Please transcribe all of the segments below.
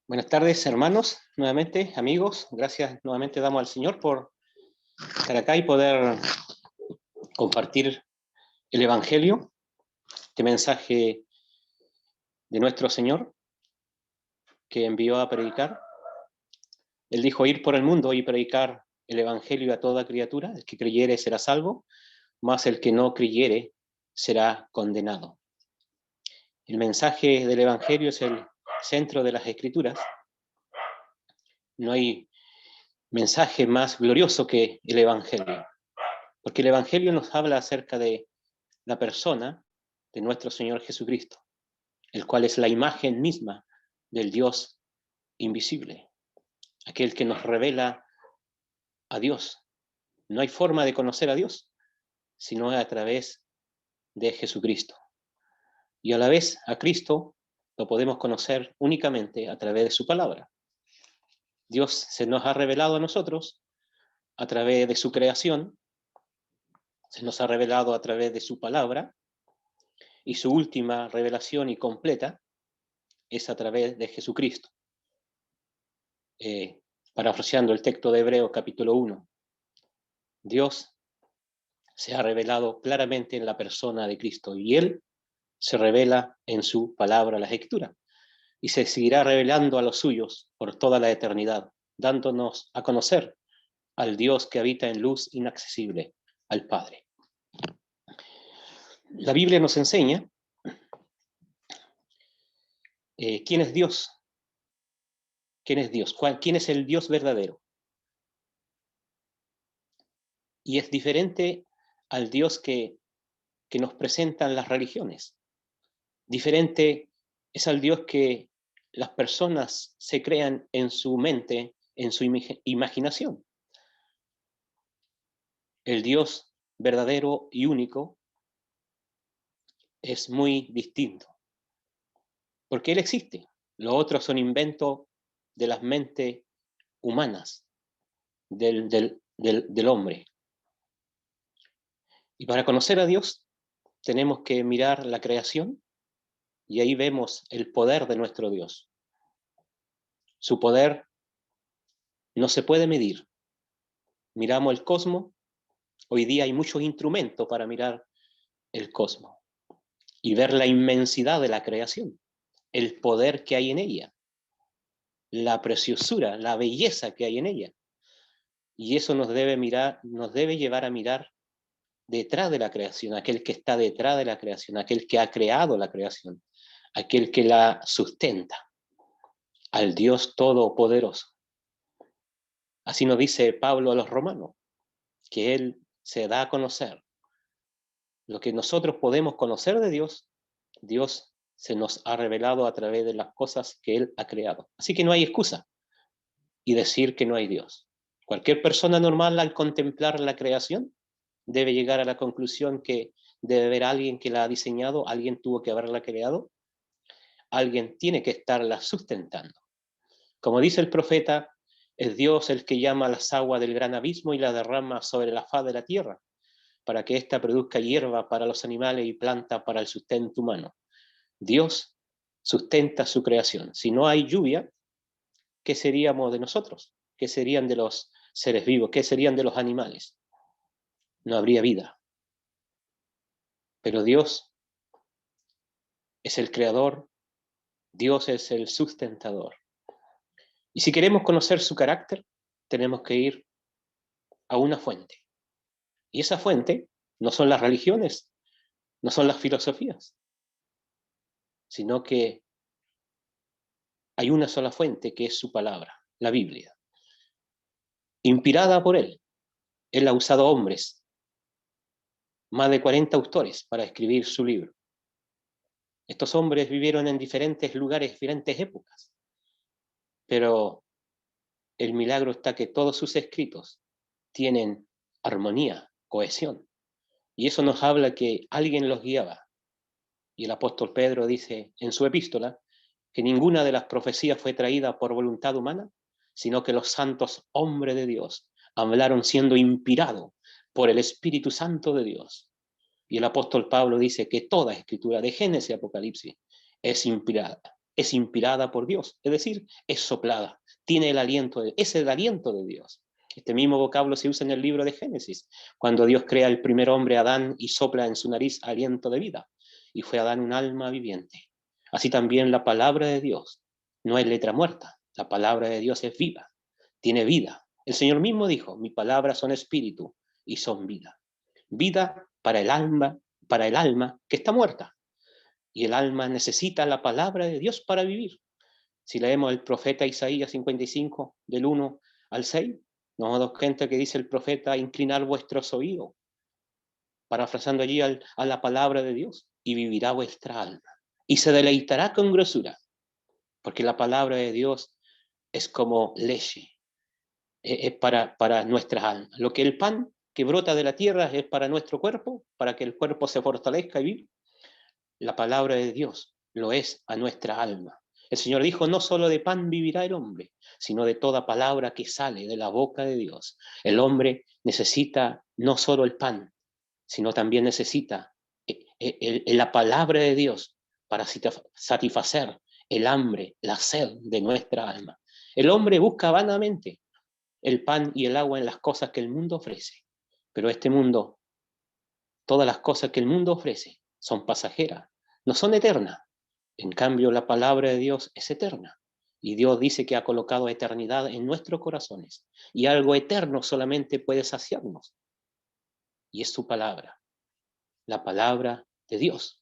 Buenas tardes, hermanos, nuevamente, amigos. Gracias nuevamente damos al Señor por estar acá y poder compartir el Evangelio, este mensaje de nuestro Señor que envió a predicar. Él dijo ir por el mundo y predicar el Evangelio a toda criatura. El que creyere será salvo, mas el que no creyere será condenado. El mensaje del Evangelio es el centro de las Escrituras. No hay mensaje más glorioso que el Evangelio, porque el Evangelio nos habla acerca de la persona de nuestro Señor Jesucristo, el cual es la imagen misma del Dios invisible, aquel que nos revela a Dios. No hay forma de conocer a Dios, sino a través de Jesucristo. Y a la vez a Cristo lo podemos conocer únicamente a través de su palabra. Dios se nos ha revelado a nosotros a través de su creación, se nos ha revelado a través de su palabra, y su última revelación y completa es a través de Jesucristo. Parafraseando el texto de Hebreos capítulo 1, Dios se ha revelado claramente en la persona de Cristo y Él se revela en su palabra, la Escritura, y se seguirá revelando a los suyos por toda la eternidad, dándonos a conocer al Dios que habita en luz inaccesible, al Padre. La Biblia nos enseña quién es Dios, quién es Dios, quién es el Dios verdadero. Y es diferente al Dios que nos presentan las religiones. Diferente es al Dios que las personas se crean en su mente, en su imaginación. El Dios verdadero y único es muy distinto, porque Él existe. Los otros son inventos de las mentes humanas, del hombre. Y para conocer a Dios tenemos que mirar la creación y ahí vemos el poder de nuestro Dios. Su poder no se puede medir. Miramos el cosmos, hoy día hay muchos instrumentos para mirar el cosmos y ver la inmensidad de la creación, el poder que hay en ella, la preciosura, la belleza que hay en ella. Y eso nos debe llevar a mirar detrás de la creación, aquel que está detrás de la creación, aquel que ha creado la creación, aquel que la sustenta, al Dios todopoderoso. Así nos dice Pablo a los romanos, que Él se da a conocer. Lo que nosotros podemos conocer de Dios, Dios se nos ha revelado a través de las cosas que Él ha creado. Así que no hay excusa y decir que no hay Dios. Cualquier persona normal al contemplar la creación debe llegar a la conclusión que debe haber alguien que la ha diseñado, alguien tuvo que haberla creado, alguien tiene que estarla sustentando. Como dice el profeta, es Dios el que llama las aguas del gran abismo y las derrama sobre la faz de la tierra, para que ésta produzca hierba para los animales y planta para el sustento humano. Dios sustenta su creación. Si no hay lluvia, ¿qué seríamos de nosotros? ¿Qué serían de los seres vivos? ¿Qué serían de los animales? No habría vida. Pero Dios es el creador, Dios es el sustentador. Y si queremos conocer su carácter, tenemos que ir a una fuente. Y esa fuente no son las religiones, no son las filosofías, sino que hay una sola fuente que es su palabra, la Biblia. Inspirada por Él, Él ha usado hombres, más de 40 autores para escribir su libro. Estos hombres vivieron en diferentes lugares, diferentes épocas, pero el milagro está que todos sus escritos tienen armonía, cohesión, y eso nos habla que alguien los guiaba. Y el apóstol Pedro dice en su epístola que ninguna de las profecías fue traída por voluntad humana, sino que los santos hombres de Dios hablaron siendo inspirados por el Espíritu Santo de Dios. Y el apóstol Pablo dice que toda escritura, de Génesis a Apocalipsis, es inspirada. es inspirada por Dios, es decir, es soplada, tiene el aliento, es el aliento de Dios. Este mismo vocablo se usa en el libro de Génesis, cuando Dios crea el primer hombre, Adán, y sopla en su nariz aliento de vida, y fue Adán un alma viviente. Así también la palabra de Dios no es letra muerta, la palabra de Dios es viva, tiene vida. El Señor mismo dijo, mis palabras son espíritu y son vida. Vida para el alma que está muerta. Y el alma necesita la palabra de Dios para vivir. Si leemos el profeta Isaías 55, del 1 al 6, nos damos cuenta que dice el profeta, inclinar vuestros oídos, parafrasando allí a la palabra de Dios, y vivirá vuestra alma, y se deleitará con grosura, porque la palabra de Dios es como leche, es para nuestras almas. Lo que el pan que brota de la tierra es para nuestro cuerpo, para que el cuerpo se fortalezca y viva. La palabra de Dios lo es a nuestra alma. El Señor dijo, no solo de pan vivirá el hombre, sino de toda palabra que sale de la boca de Dios. El hombre necesita no solo el pan, sino también necesita la palabra de Dios para satisfacer el hambre, la sed de nuestra alma. El hombre busca vanamente el pan y el agua en las cosas que el mundo ofrece, pero este mundo, todas las cosas que el mundo ofrece son pasajeras, no son eternas. En cambio, la palabra de Dios es eterna. Y Dios dice que ha colocado eternidad en nuestros corazones. Y algo eterno solamente puede saciarnos. Y es su palabra, la palabra de Dios.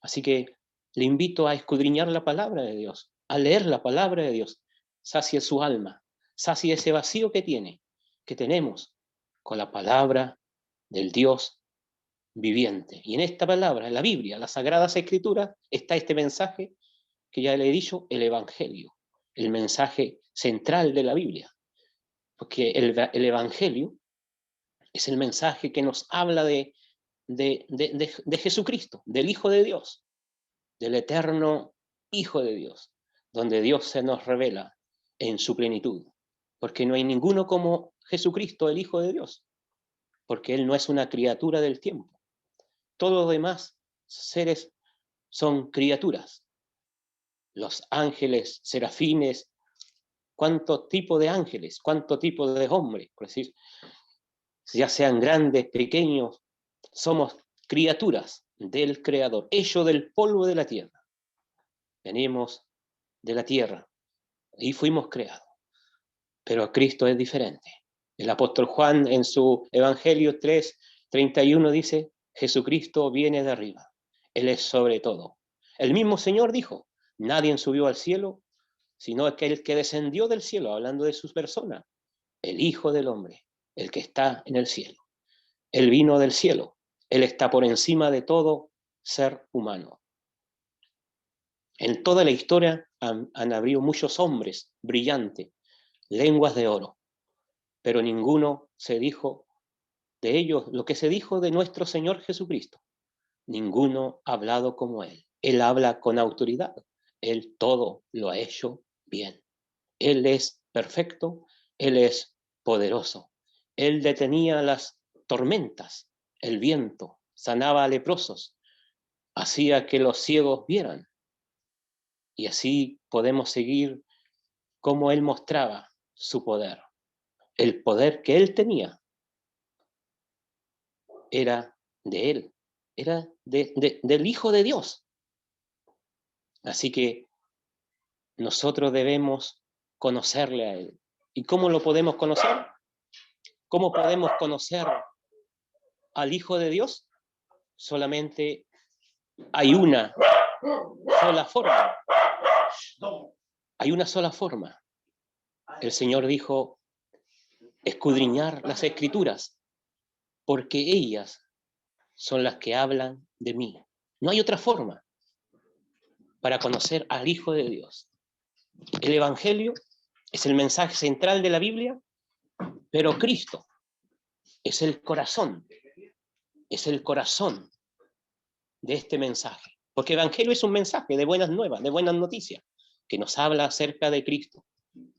Así que le invito a escudriñar la palabra de Dios, a leer la palabra de Dios. Sacie su alma, sacie ese vacío que tenemos con la palabra del Dios viviente. Y en esta palabra, en la Biblia, las Sagradas Escrituras, está este mensaje que ya le he dicho, el Evangelio, el mensaje central de la Biblia. Porque el Evangelio es el mensaje que nos habla de Jesucristo, del Hijo de Dios, del eterno Hijo de Dios, donde Dios se nos revela en su plenitud. Porque no hay ninguno como Jesucristo, el Hijo de Dios, porque Él no es una criatura del tiempo. Todos los demás seres son criaturas. Los ángeles, serafines, cuántos tipos de ángeles, cuántos tipos de hombres, por decir, ya sean grandes, pequeños, somos criaturas del Creador, hechos del polvo de la tierra. Venimos de la tierra y fuimos creados. Pero Cristo es diferente. El apóstol Juan en su Evangelio 3:31 dice, Jesucristo viene de arriba, Él es sobre todo. El mismo Señor dijo, nadie subió al cielo, sino aquel que descendió del cielo, hablando de su persona, el Hijo del Hombre, el que está en el cielo. Él vino del cielo, Él está por encima de todo ser humano. En toda la historia han habido muchos hombres brillantes, lenguas de oro, pero ninguno se dijo de ellos lo que se dijo de nuestro Señor Jesucristo. Ninguno ha hablado como Él. Él habla con autoridad. Él todo lo ha hecho bien. Él es perfecto, Él es poderoso. Él detenía las tormentas, el viento, sanaba a leprosos, hacía que los ciegos vieran. Y así podemos seguir cómo Él mostraba su poder. El poder que Él tenía era de Él, era del Hijo de Dios. Así que nosotros debemos conocerle a Él. ¿Y cómo lo podemos conocer? ¿Cómo podemos conocer al Hijo de Dios? Solamente hay una sola forma. Hay una sola forma. El Señor dijo, escudriñar las Escrituras, porque ellas son las que hablan de mí. No hay otra forma para conocer al Hijo de Dios. El Evangelio es el mensaje central de la Biblia, pero Cristo es el corazón de este mensaje. Porque el Evangelio es un mensaje de buenas nuevas, de buenas noticias, que nos habla acerca de Cristo,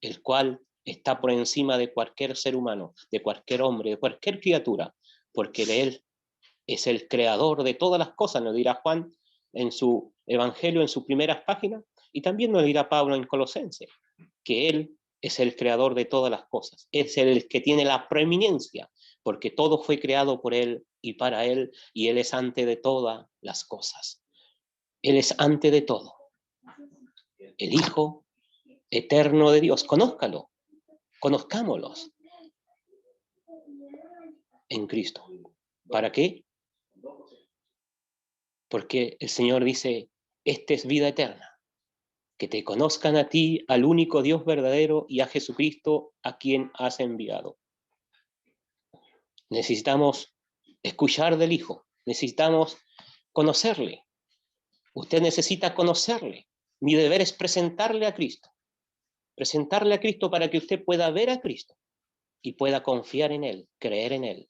el cual está por encima de cualquier ser humano, de cualquier hombre, de cualquier criatura, porque de Él es el creador de todas las cosas, nos dirá Juan en su Evangelio, en sus primeras páginas, Y también nos dirá Pablo en Colosenses, que Él es el creador de todas las cosas, es el que tiene la preeminencia, porque todo fue creado por Él y para Él, y Él es antes de todas las cosas. Él es antes de todo. El Hijo eterno de Dios, conózcalo, conozcámoslos en Cristo. ¿Para qué? Porque el Señor dice, esta es vida eterna, que te conozcan a ti, al único Dios verdadero, y a Jesucristo, a quien has enviado. Necesitamos escuchar del Hijo, necesitamos conocerle. Usted necesita conocerle. Mi deber es presentarle a Cristo para que usted pueda ver a Cristo y pueda confiar en Él, creer en Él.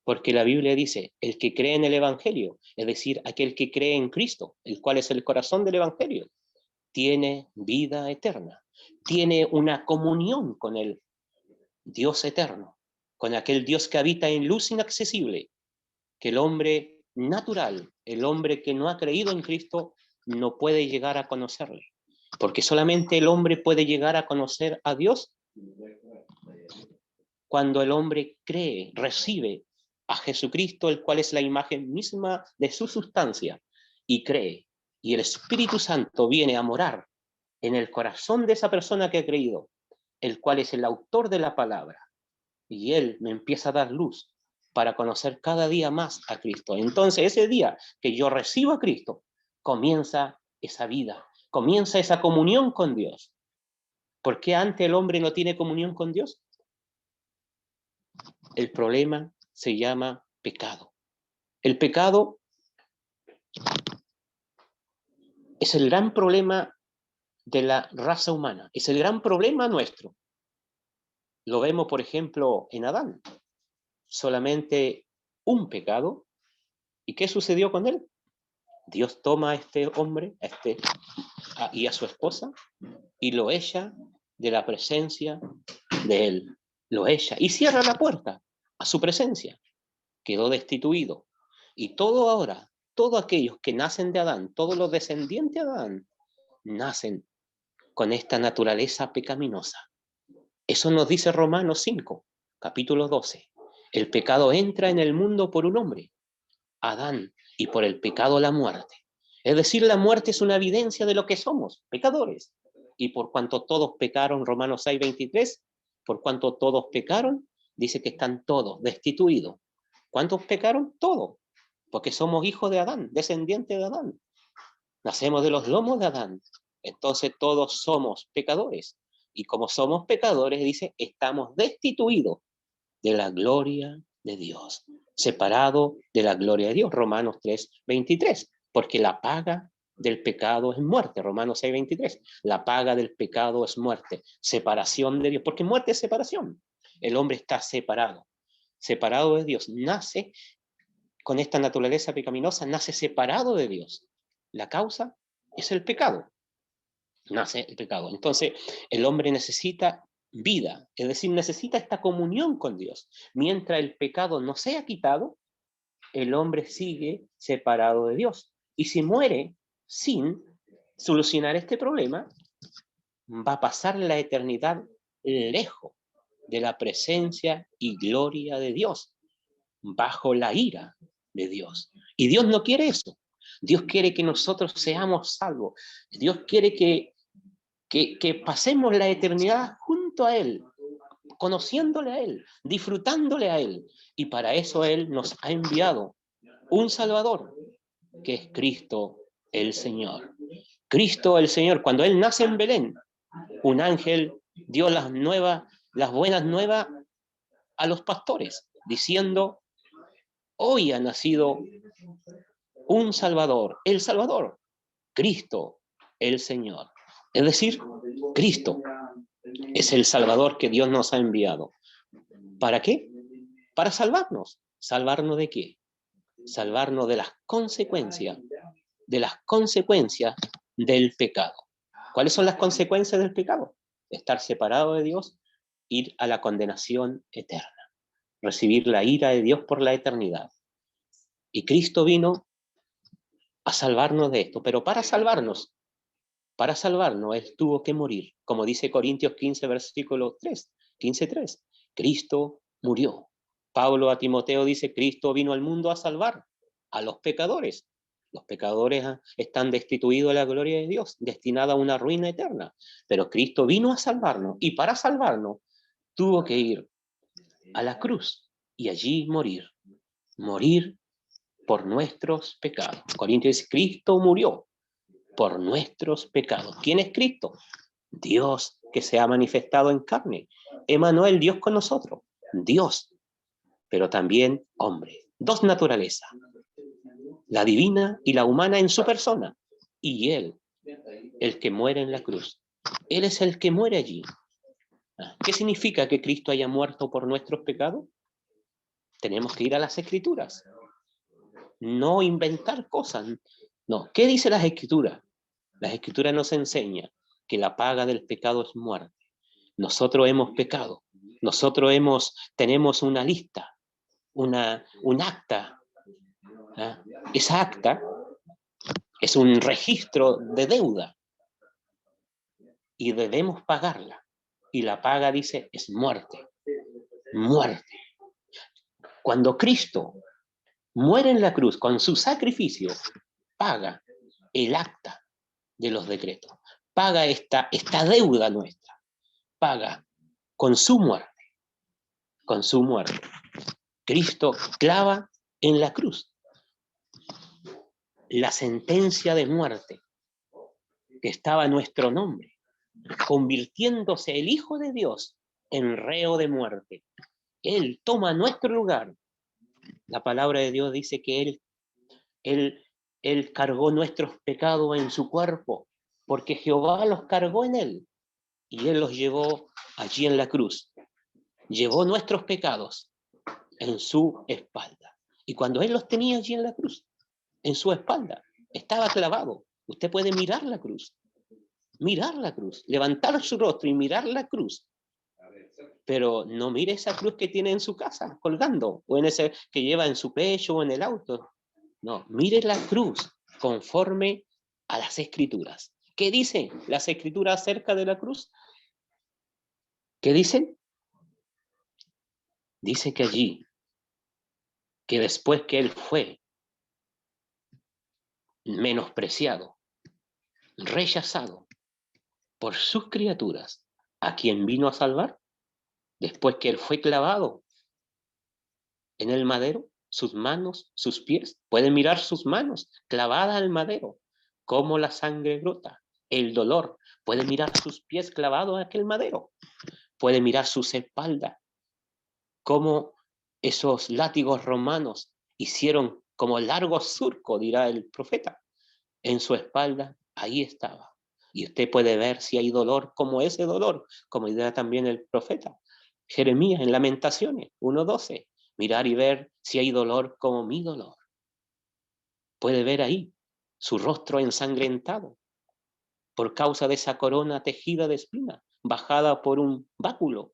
Porque la Biblia dice, el que cree en el Evangelio, es decir, aquel que cree en Cristo, el cual es el corazón del Evangelio, tiene vida eterna, tiene una comunión con el Dios eterno, con aquel Dios que habita en luz inaccesible, que el hombre natural, el hombre que no ha creído en Cristo, no puede llegar a conocerle. Porque solamente el hombre puede llegar a conocer a Dios cuando el hombre cree, recibe a Jesucristo, el cual es la imagen misma de su sustancia, y cree. Y el Espíritu Santo viene a morar en el corazón de esa persona que ha creído, el cual es el autor de la palabra. Y Él me empieza a dar luz para conocer cada día más a Cristo. Entonces, ese día que yo recibo a Cristo, comienza esa vida, comienza esa comunión con Dios. ¿Por qué antes el hombre no tiene comunión con Dios? El problema se llama pecado. El pecado es el gran problema de la raza humana, es el gran problema nuestro. Lo vemos, por ejemplo, en Adán. Solamente un pecado. ¿Y qué sucedió con él? Dios toma a este hombre y a su esposa y lo echa de la presencia de él. Lo echa y cierra la puerta a su presencia. Quedó destituido. Y todo ahora, todos aquellos que nacen de Adán, todos los descendientes de Adán, nacen con esta naturaleza pecaminosa. Eso nos dice Romanos 5, capítulo 12. El pecado entra en el mundo por un hombre, Adán, y por el pecado la muerte. Es decir, la muerte es una evidencia de lo que somos, pecadores. Y por cuanto todos pecaron, Romanos 6, 23, por cuanto todos pecaron, dice que están todos destituidos. ¿Cuántos pecaron? Todos. Porque somos hijos de Adán, descendientes de Adán. Nacemos de los lomos de Adán. Entonces todos somos pecadores. Y como somos pecadores, dice, estamos destituidos de la gloria de Dios, separado de la gloria de Dios, Romanos 3, 23, porque la paga del pecado es muerte, Romanos 6, 23, la paga del pecado es muerte, separación de Dios, porque muerte es separación, el hombre está separado de Dios, nace con esta naturaleza pecaminosa, nace separado de Dios, la causa es el pecado, nace el pecado, entonces el hombre necesita vida, es decir, necesita esta comunión con Dios. Mientras el pecado no sea quitado, el hombre sigue separado de Dios. Y si muere sin solucionar este problema, va a pasar la eternidad lejos de la presencia y gloria de Dios, bajo la ira de Dios. Y Dios no quiere eso. Dios quiere que nosotros seamos salvos. Dios quiere que pasemos la eternidad junto a Él, conociéndole a Él, disfrutándole a Él. Y para eso Él nos ha enviado un Salvador, que es Cristo el Señor. Cristo el Señor, cuando Él nace en Belén, un ángel dio las buenas nuevas a los pastores, diciendo, hoy ha nacido un Salvador, el Salvador, Cristo el Señor. Es decir, Cristo es el Salvador que Dios nos ha enviado. ¿Para qué? Para salvarnos. ¿Salvarnos de qué? Salvarnos de las consecuencias del pecado. ¿Cuáles son las consecuencias del pecado? Estar separado de Dios, ir a la condenación eterna, recibir la ira de Dios por la eternidad. Y Cristo vino a salvarnos de esto, pero para salvarnos Para salvarnos, Él tuvo que morir. Como dice Corintios 15, versículo 3, 15:3. Cristo murió. Pablo a Timoteo dice, Cristo vino al mundo a salvar a los pecadores. Los pecadores están destituidos de la gloria de Dios, destinados a una ruina eterna. Pero Cristo vino a salvarnos, y para salvarnos tuvo que ir a la cruz y allí morir. Morir por nuestros pecados. Corintios dice, Cristo murió por nuestros pecados. ¿Quién es Cristo? Dios que se ha manifestado en carne. Emmanuel, Dios con nosotros. Dios, pero también hombre. Dos naturalezas. La divina y la humana en su persona. Y Él, el que muere en la cruz. Él es el que muere allí. ¿Qué significa que Cristo haya muerto por nuestros pecados? Tenemos que ir a las Escrituras. No inventar cosas. No. ¿Qué dice las Escrituras? Las Escrituras nos enseñan que la paga del pecado es muerte. Nosotros hemos pecado. Nosotros tenemos una lista, un acta. Esa acta es un registro de deuda y debemos pagarla. Y la paga, dice, es muerte. Muerte. Cuando Cristo muere en la cruz con su sacrificio, paga el acta de los decretos. Paga esta deuda nuestra. Paga con su muerte. Con su muerte. Cristo clava en la cruz la sentencia de muerte que estaba a nuestro nombre, convirtiéndose el Hijo de Dios en reo de muerte. Él toma nuestro lugar. La palabra de Dios dice que Él cargó nuestros pecados en su cuerpo, porque Jehová los cargó en Él, y Él los llevó allí en la cruz. Llevó nuestros pecados en su espalda. Y cuando Él los tenía allí en la cruz, en su espalda, estaba clavado. Usted puede mirar la cruz, levantar su rostro y mirar la cruz. Pero no mire esa cruz que tiene en su casa, colgando, o en ese que lleva en su pecho o en el auto. No, mire la cruz conforme a las Escrituras. ¿Qué dicen las Escrituras acerca de la cruz? ¿Qué dicen? Dice que allí, que después que Él fue menospreciado, rechazado por sus criaturas, ¿a quien vino a salvar? Después que Él fue clavado en el madero, sus manos, sus pies, pueden mirar sus manos clavadas al madero, cómo la sangre brota, el dolor, puede mirar sus pies clavados en aquel madero, puede mirar sus espaldas, cómo esos látigos romanos hicieron como largos surcos, dirá el profeta, en su espalda, ahí estaba. Y usted puede ver si hay dolor, como ese dolor, como dirá también el profeta. Jeremías en Lamentaciones 1:12, mirar y ver si hay dolor como mi dolor. Puede ver ahí su rostro ensangrentado por causa de esa corona tejida de espinas, bajada por un báculo,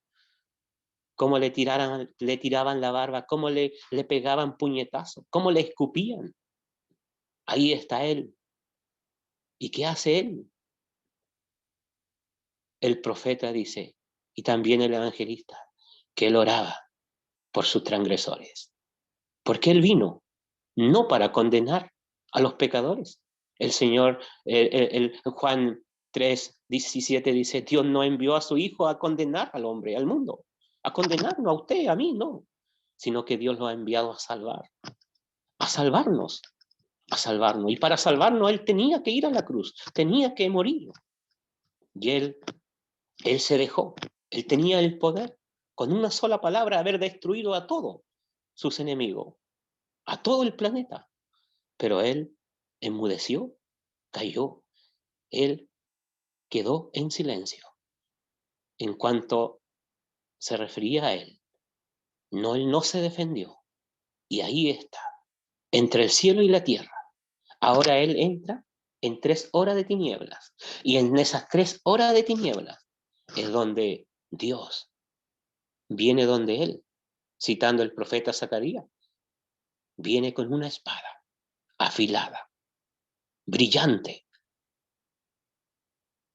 cómo le tiraban la barba, cómo le pegaban puñetazos, cómo le escupían. Ahí está Él. ¿Y qué hace Él? El profeta dice, y también el evangelista, que Él oraba por sus transgresores. Porque Él vino no para condenar a los pecadores. El Señor, Juan 3:17 dice, Dios no envió a su Hijo a condenar al hombre, al mundo, a condenarnos a usted, a mí, no, sino que Dios lo ha enviado a salvar, a salvarnos, a salvarnos. Y para salvarnos Él tenía que ir a la cruz, tenía que morir. Y Él se dejó, Él tenía el poder, con una sola palabra, haber destruido a todos sus enemigos, a todo el planeta. Pero Él enmudeció, cayó, Él quedó en silencio. En cuanto se refería a Él, Él no se defendió. Y ahí está, entre el cielo y la tierra. Ahora Él entra en 3 horas de tinieblas. Y en esas 3 horas de tinieblas es donde Dios viene donde Él, citando el profeta Zacarías, viene con una espada afilada, brillante,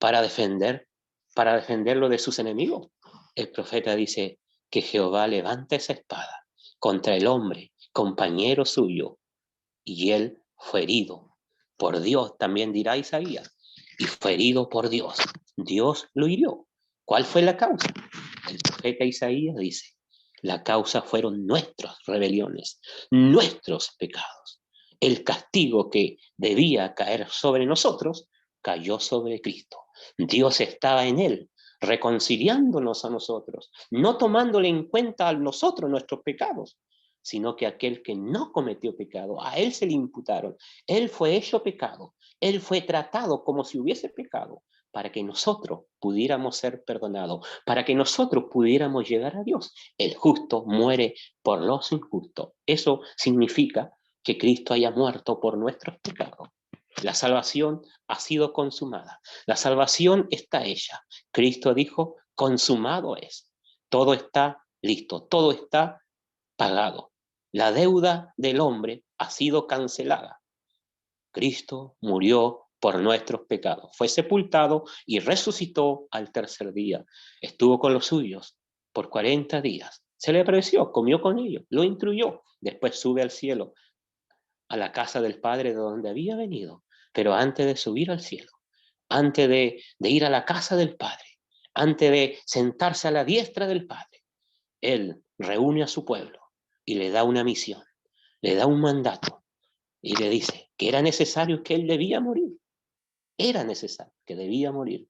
para defenderlo de sus enemigos. El profeta dice que Jehová levanta esa espada contra el hombre, compañero suyo, y él fue herido por Dios, también dirá Isaías, y fue herido por Dios. Dios lo hirió. ¿Cuál fue la causa? El profeta Isaías dice, la causa fueron nuestras rebeliones, nuestros pecados. El castigo que debía caer sobre nosotros, cayó sobre Cristo. Dios estaba en él, reconciliándonos a nosotros, no tomándole en cuenta a nosotros nuestros pecados, sino que aquel que no cometió pecado, a él se le imputaron. Él fue hecho pecado, él fue tratado como si hubiese pecado, para que nosotros pudiéramos ser perdonados, para que nosotros pudiéramos llegar a Dios. El justo muere por los injustos. Eso significa que Cristo haya muerto por nuestros pecados. La salvación ha sido consumada. La salvación está hecha. Cristo dijo, consumado es. Todo está listo, todo está pagado. La deuda del hombre ha sido cancelada. Cristo murió por nuestros pecados. Fue sepultado y resucitó al tercer día. Estuvo con los suyos por 40 días. Se le apareció, comió con ellos, lo instruyó. Después sube al cielo, a la casa del Padre de donde había venido. Pero antes de subir al cielo, antes de ir a la casa del Padre, antes de sentarse a la diestra del Padre, Él reúne a su pueblo y le da una misión, le da un mandato y le dice que era necesario que Él debía morir. Era necesario que debía morir,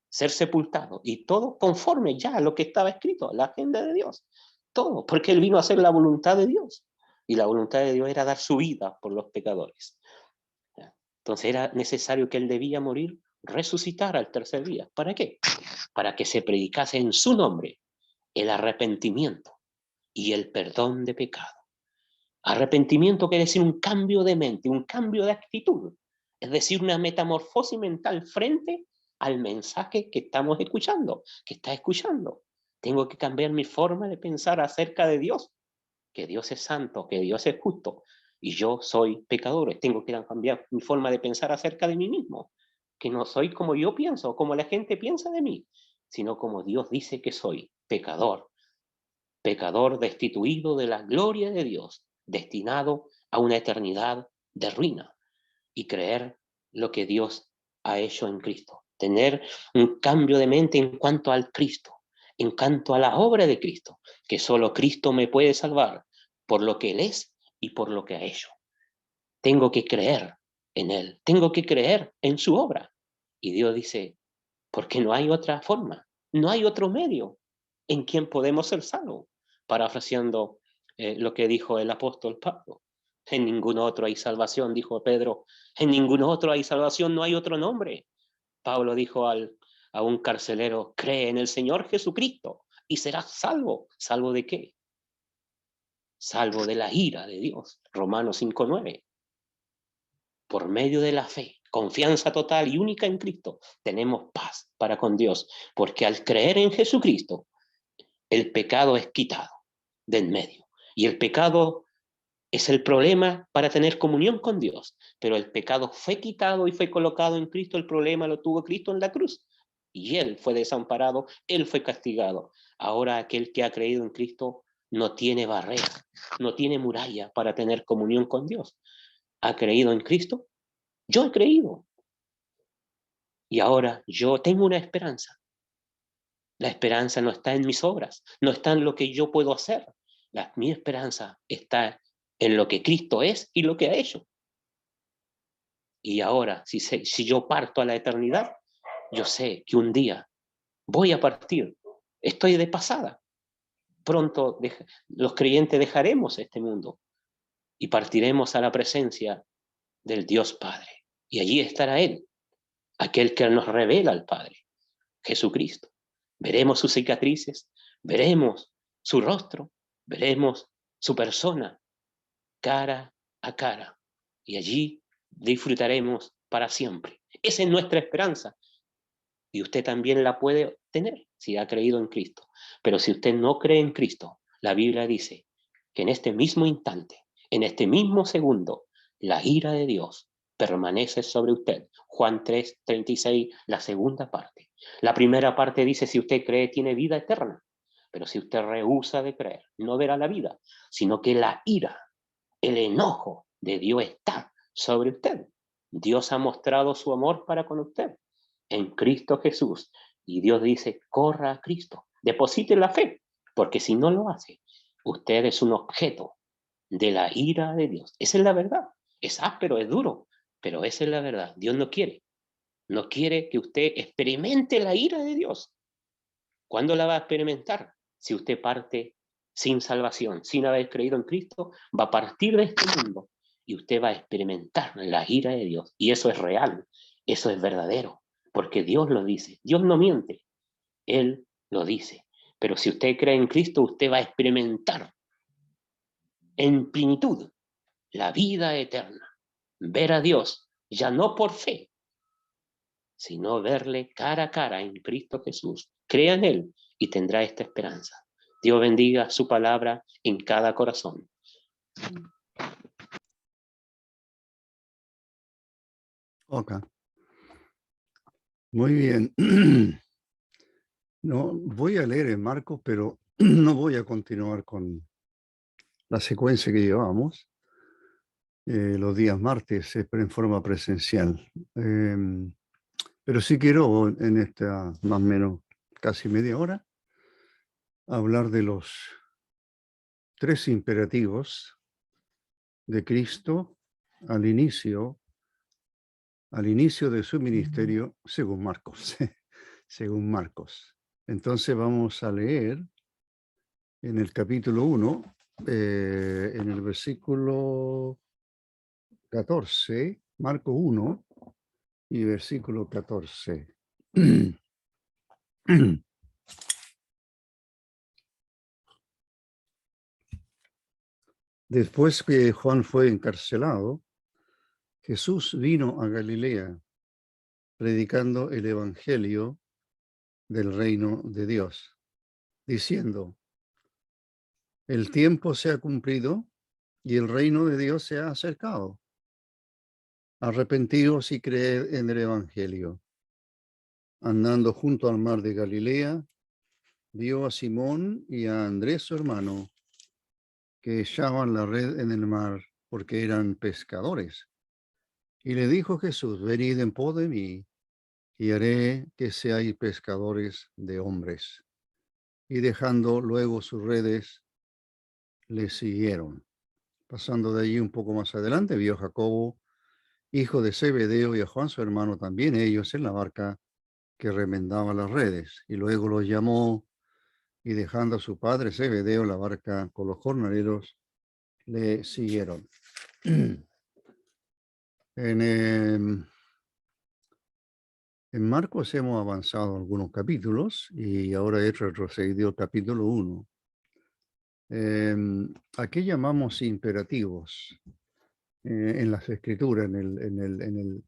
ser sepultado y todo conforme ya a lo que estaba escrito, la agenda de Dios. Todo, porque Él vino a hacer la voluntad de Dios. Y la voluntad de Dios era dar su vida por los pecadores. Entonces era necesario que Él debía morir, resucitar al tercer día. ¿Para qué? Para que se predicase en su nombre el arrepentimiento y el perdón de pecado. Arrepentimiento quiere decir un cambio de mente, un cambio de actitud, es decir, una metamorfosis mental frente al mensaje que estamos escuchando, que está escuchando. Tengo que cambiar mi forma de pensar acerca de Dios, que Dios es santo, que Dios es justo, y yo soy pecador. Tengo que cambiar mi forma de pensar acerca de mí mismo, que no soy como yo pienso, como la gente piensa de mí, sino como Dios dice que soy, pecador, pecador destituido de la gloria de Dios, destinado a una eternidad de ruina, y creer lo que Dios ha hecho en Cristo. Tener un cambio de mente en cuanto al Cristo, en cuanto a la obra de Cristo, que solo Cristo me puede salvar por lo que Él es y por lo que ha hecho. Tengo que creer en Él, tengo que creer en su obra. Y Dios dice, porque no hay otra forma, no hay otro medio en quien podemos ser salvos. Parafraseando lo que dijo el apóstol Pablo. En ningún otro hay salvación, dijo Pedro. En ningún otro hay salvación, no hay otro nombre. Pablo dijo a un carcelero, cree en el Señor Jesucristo y serás salvo. ¿Salvo de qué? Salvo de la ira de Dios. Romanos 5:9. Por medio de la fe, confianza total y única en Cristo, tenemos paz para con Dios, porque al creer en Jesucristo, el pecado es quitado de en medio. Y el pecado es el problema para tener comunión con Dios, pero el pecado fue quitado y fue colocado en Cristo, el problema lo tuvo Cristo en la cruz. Y Él fue desamparado, Él fue castigado. Ahora aquel que ha creído en Cristo no tiene barrera, no tiene muralla para tener comunión con Dios. ¿Ha creído en Cristo? Yo he creído. Y ahora yo tengo una esperanza. La esperanza no está en mis obras, no está en lo que yo puedo hacer. Mi esperanza está en lo que Cristo es y lo que ha hecho. Y ahora, si yo parto a la eternidad, yo sé que un día voy a partir. Estoy de pasada. Pronto los creyentes dejaremos este mundo y partiremos a la presencia del Dios Padre. Y allí estará Él, aquel que nos revela al Padre, Jesucristo. Veremos sus cicatrices, veremos su rostro, veremos su persona cara a cara. Y allí disfrutaremos para siempre. Esa es nuestra esperanza. Y usted también la puede tener si ha creído en Cristo. Pero si usted no cree en Cristo, la Biblia dice que en este mismo instante, en este mismo segundo, la ira de Dios permanece sobre usted. Juan 3:36, la segunda parte. La primera parte dice, si usted cree, tiene vida eterna. Pero si usted rehúsa de creer, no verá la vida, sino que la ira, el enojo de Dios está sobre usted. Dios ha mostrado su amor para con usted en Cristo Jesús. Y Dios dice, corra a Cristo, deposite la fe, porque si no lo hace, usted es un objeto de la ira de Dios. Esa es la verdad. Es áspero, es duro, pero esa es la verdad. Dios no quiere que usted experimente la ira de Dios. ¿Cuándo la va a experimentar? Si usted parte sin salvación, sin haber creído en Cristo, va a partir de este mundo y usted va a experimentar la ira de Dios. Y eso es real, eso es verdadero, porque Dios lo dice. Dios no miente, Él lo dice. Pero si usted cree en Cristo, usted va a experimentar en plenitud la vida eterna. Ver a Dios, ya no por fe, sino verle cara a cara en Cristo Jesús. Crea en Él y tendrá esta esperanza. Dios bendiga su palabra en cada corazón. Ok. Muy bien. No, voy a leer en Marcos, pero no voy a continuar con la secuencia que llevamos los días martes, pero en forma presencial. Pero sí quiero en esta más o menos casi media hora hablar de los 3 imperativos de Cristo al inicio de su ministerio, según Marcos. Según Marcos. Entonces vamos a leer en el capítulo 1, en el versículo 14, Marcos 1 y versículo 14. Después que Juan fue encarcelado, Jesús vino a Galilea predicando el evangelio del reino de Dios, diciendo: el tiempo se ha cumplido y el reino de Dios se ha acercado. Arrepentíos y creed en el evangelio. Andando junto al mar de Galilea, vio a Simón y a Andrés su hermano, que echaban la red en el mar porque eran pescadores. Y le dijo Jesús: venid en pos de mí, y haré que seáis pescadores de hombres. Y dejando luego sus redes, le siguieron. Pasando de allí un poco más adelante, vio a Jacobo, hijo de Zebedeo, y a Juan su hermano también, ellos en la barca que remendaba las redes. Y luego los llamó, y dejando a su padre Zebedeo la barca con los jornaleros, le siguieron. En Marcos hemos avanzado algunos capítulos y ahora he retrocedido al capítulo 1. ¿A qué llamamos imperativos en las escrituras, en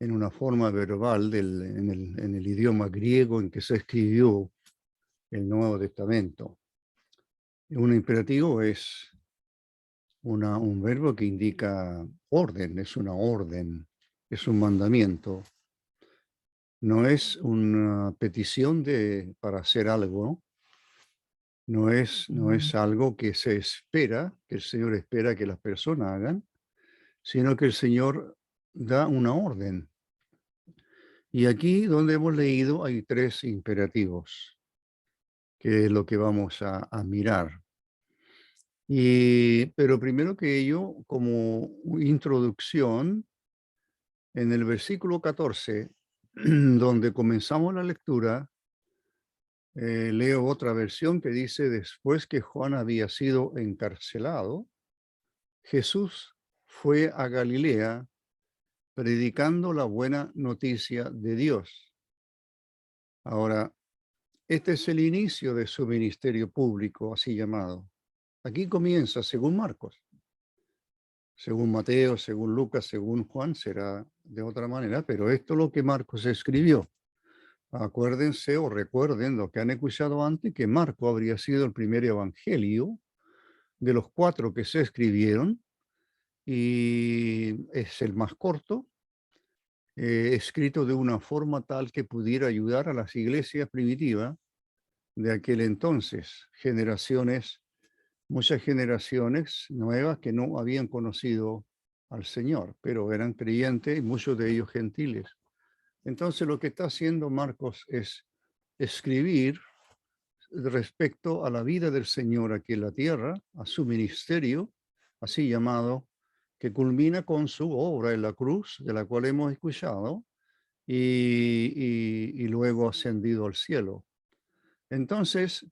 una forma verbal, en el idioma griego en que se escribió el Nuevo Testamento? Un imperativo es un verbo que indica orden, es una orden, es un mandamiento. No es una petición para hacer algo, no es algo que se espera, que el Señor espera que las personas hagan, sino que el Señor da una orden. Y aquí donde hemos leído hay 3 imperativos, que es lo que vamos a mirar. Pero primero que ello, como introducción, en el versículo 14, donde comenzamos la lectura, leo otra versión que dice: después que Juan había sido encarcelado, Jesús fue a Galilea predicando la buena noticia de Dios. Ahora, este es el inicio de su ministerio público, así llamado. Aquí comienza, según Marcos. Según Mateo, según Lucas, según Juan, será de otra manera, pero esto es lo que Marcos escribió. Acuérdense o recuerden lo que han escuchado antes, que Marco habría sido el primer evangelio de los 4 que se escribieron, y y es el más corto, escrito de una forma tal que pudiera ayudar a las iglesias primitivas de aquel entonces, muchas generaciones nuevas que no habían conocido al Señor, pero eran creyentes y muchos de ellos gentiles. Entonces lo que está haciendo Marcos es escribir respecto a la vida del Señor aquí en la tierra, a su ministerio, así llamado, que culmina con su obra en la cruz, de la cual hemos escuchado, y luego ascendido al cielo. Entonces,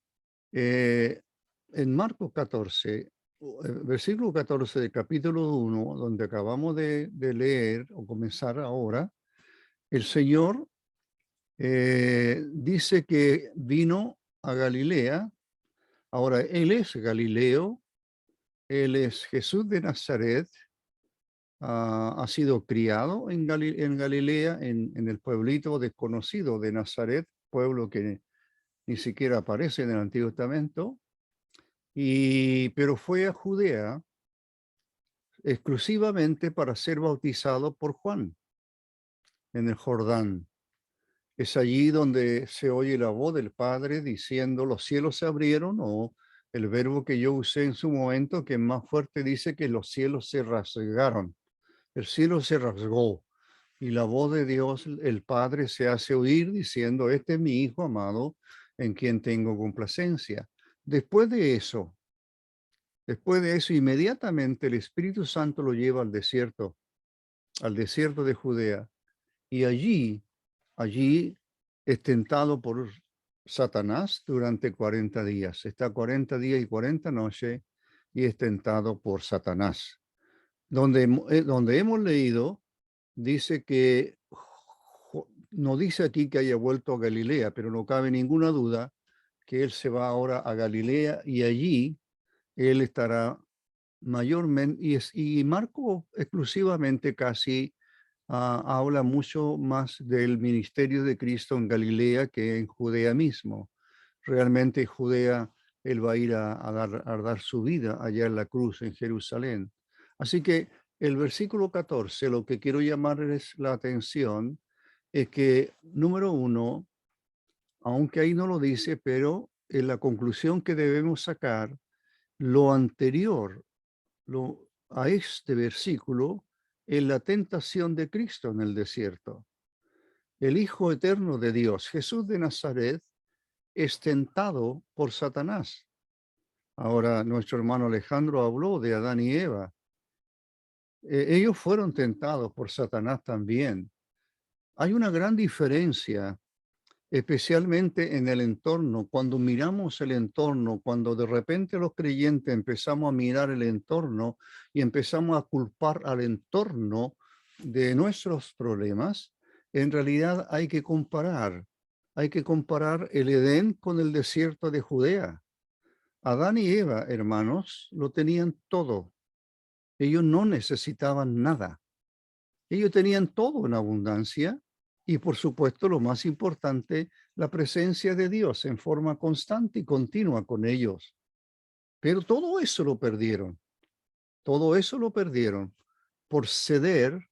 en Marcos 14, versículo 14 del capítulo 1, donde acabamos de leer o comenzar ahora, el Señor dice que vino a Galilea. Ahora, Él es Galileo, Él es Jesús de Nazaret, ha sido criado en Galilea, en el pueblito desconocido de Nazaret, pueblo que ni siquiera aparece en el Antiguo Testamento, pero fue a Judea exclusivamente para ser bautizado por Juan en el Jordán. Es allí donde se oye la voz del Padre diciendo, los cielos se abrieron, o el verbo que yo usé en su momento, que más fuerte dice que los cielos se rasgaron. El cielo se rasgó y la voz de Dios, el Padre, se hace oír diciendo, este es mi Hijo amado en quien tengo complacencia. Después de eso, inmediatamente el Espíritu Santo lo lleva al desierto de Judea. Y allí es tentado por Satanás durante 40 días. Está 40 días y 40 noches y es tentado por Satanás. Donde hemos leído, dice que, no dice aquí que haya vuelto a Galilea, pero no cabe ninguna duda que él se va ahora a Galilea y allí él estará mayormente, y Marco exclusivamente casi habla mucho más del ministerio de Cristo en Galilea que en Judea mismo. Realmente Judea, él va a ir a dar su vida allá en la cruz en Jerusalén. Así que el versículo 14, lo que quiero llamarles la atención es que, número uno, aunque ahí no lo dice, pero en la conclusión que debemos sacar, lo anterior a este versículo es la tentación de Cristo en el desierto. El Hijo Eterno de Dios, Jesús de Nazaret, es tentado por Satanás. Ahora, nuestro hermano Alejandro habló de Adán y Eva. Ellos fueron tentados por Satanás también. Hay una gran diferencia, especialmente en el entorno. Cuando miramos el entorno, cuando de repente los creyentes empezamos a mirar el entorno y empezamos a culpar al entorno de nuestros problemas, en realidad hay que comparar el Edén con el desierto de Judea. Adán y Eva, hermanos, lo tenían todo. Ellos no necesitaban nada. Ellos tenían todo en abundancia y, por supuesto, lo más importante, la presencia de Dios en forma constante y continua con ellos. Pero todo eso lo perdieron. Todo eso lo perdieron por ceder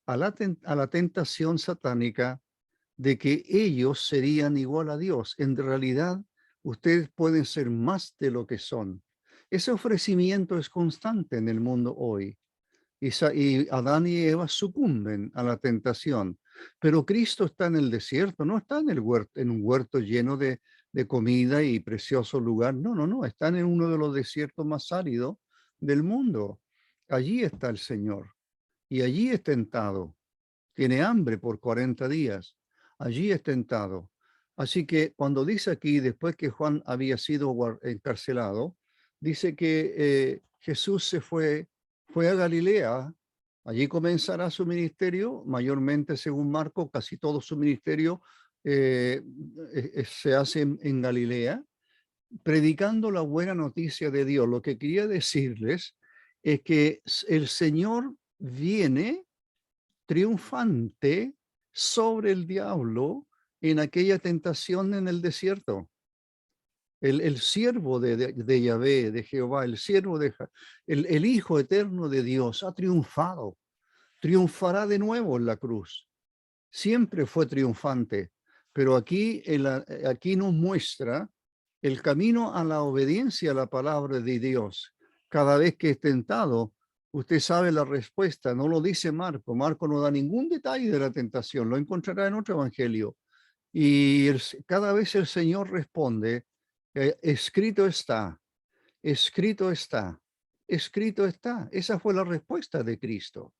a la tentación satánica de que ellos serían igual a Dios. En realidad, ustedes pueden ser más de lo que son. Ese ofrecimiento es constante en el mundo hoy. Y Adán y Eva sucumben a la tentación. Pero Cristo está en el desierto, no está en el huerto, en un huerto lleno de comida y precioso lugar. No, están en uno de los desiertos más áridos del mundo. Allí está el Señor y allí es tentado. Tiene hambre por 40 días. Allí es tentado. Así que cuando dice aquí, después que Juan había sido encarcelado, dice que Jesús fue a Galilea. Allí comenzará su ministerio, mayormente según Marco, casi todo su ministerio se hace en Galilea, predicando la buena noticia de Dios. Lo que quería decirles es que el Señor viene triunfante sobre el diablo en aquella tentación en el desierto. El siervo de Yahvé, de Jehová, el siervo el Hijo Eterno de Dios ha triunfado. triunfará de nuevo en la cruz. Siempre fue triunfante, pero aquí nos muestra el camino a la obediencia a la palabra de Dios. Cada vez que es tentado, usted sabe la respuesta, no lo dice Marco. Marco no da ningún detalle de la tentación, lo encontrará en otro evangelio. Y cada vez el Señor responde, escrito está, escrito está, escrito está. Esa fue la respuesta de Cristo.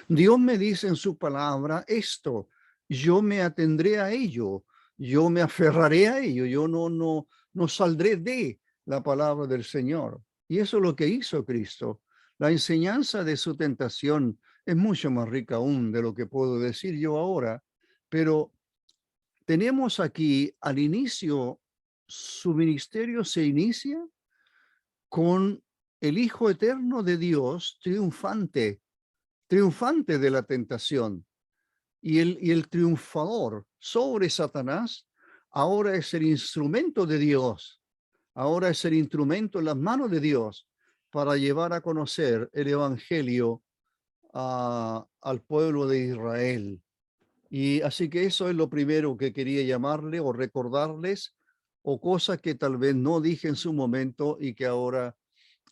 Dios me dice en su palabra esto, yo me atendré a ello, yo me aferraré a ello, yo no saldré de la palabra del Señor. Y eso es lo que hizo Cristo. La enseñanza de su tentación es mucho más rica aún de lo que puedo decir yo ahora, pero tenemos aquí al inicio, su ministerio se inicia con el Hijo Eterno de Dios triunfante de la tentación. Y el triunfador sobre Satanás ahora es el instrumento de Dios, ahora es el instrumento en las manos de Dios para llevar a conocer el Evangelio al pueblo de Israel. Y así que eso es lo primero que quería llamarle o recordarles, o cosas que tal vez no dije en su momento y que ahora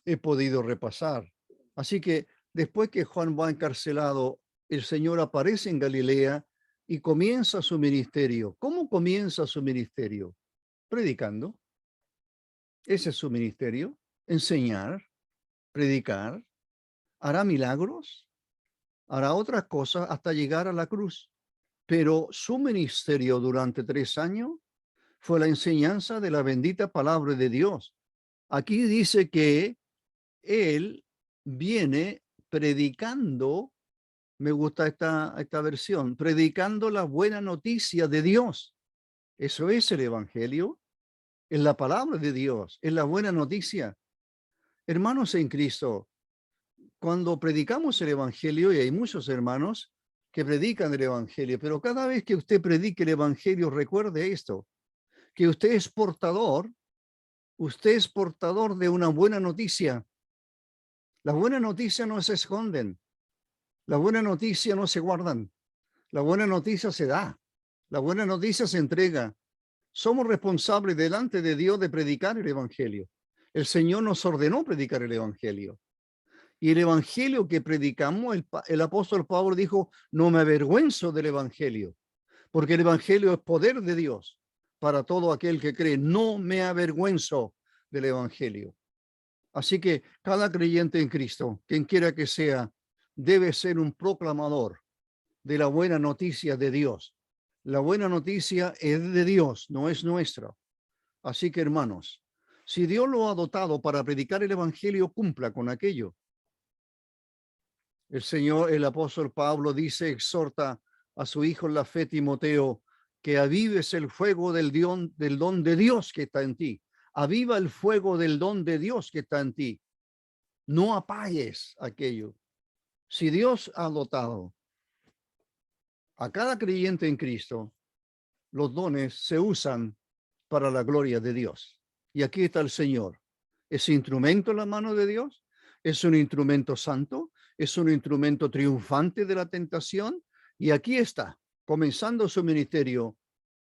he podido repasar. Así que después que Juan va encarcelado, el Señor aparece en Galilea y comienza su ministerio. ¿Cómo comienza su ministerio? Predicando. Ese es su ministerio. Enseñar, predicar. Hará milagros, hará otras cosas hasta llegar a la cruz. Pero su ministerio durante 3 años fue la enseñanza de la bendita palabra de Dios. Aquí dice que él viene predicando, me gusta esta versión, predicando la buena noticia de Dios. Eso es el Evangelio, es la palabra de Dios, es la buena noticia. Hermanos en Cristo, cuando predicamos el Evangelio, y hay muchos hermanos que predican el Evangelio, pero cada vez que usted predique el Evangelio, recuerde esto, que usted es portador de una buena noticia. Las buenas noticias no se esconden, las buenas noticias no se guardan, la buena noticia se da, la buena noticia se entrega. Somos responsables delante de Dios de predicar el Evangelio. El Señor nos ordenó predicar el Evangelio. Y el Evangelio que predicamos, el apóstol Pablo dijo, no me avergüenzo del Evangelio, porque el Evangelio es poder de Dios para todo aquel que cree. No me avergüenzo del Evangelio. Así que cada creyente en Cristo, quien quiera que sea, debe ser un proclamador de la buena noticia de Dios. La buena noticia es de Dios, no es nuestra. Así que, hermanos, si Dios lo ha dotado para predicar el Evangelio, cumpla con aquello. El apóstol Pablo dice, exhorta a su hijo en la fe, Timoteo, que avives el fuego del don de Dios que está en ti. Aviva el fuego del don de Dios que está en ti. No apagues aquello. Si Dios ha dotado a cada creyente en Cristo, los dones se usan para la gloria de Dios. Y aquí está el Señor. Es instrumento en la mano de Dios, es un instrumento santo, es un instrumento triunfante de la tentación, y aquí está, comenzando su ministerio.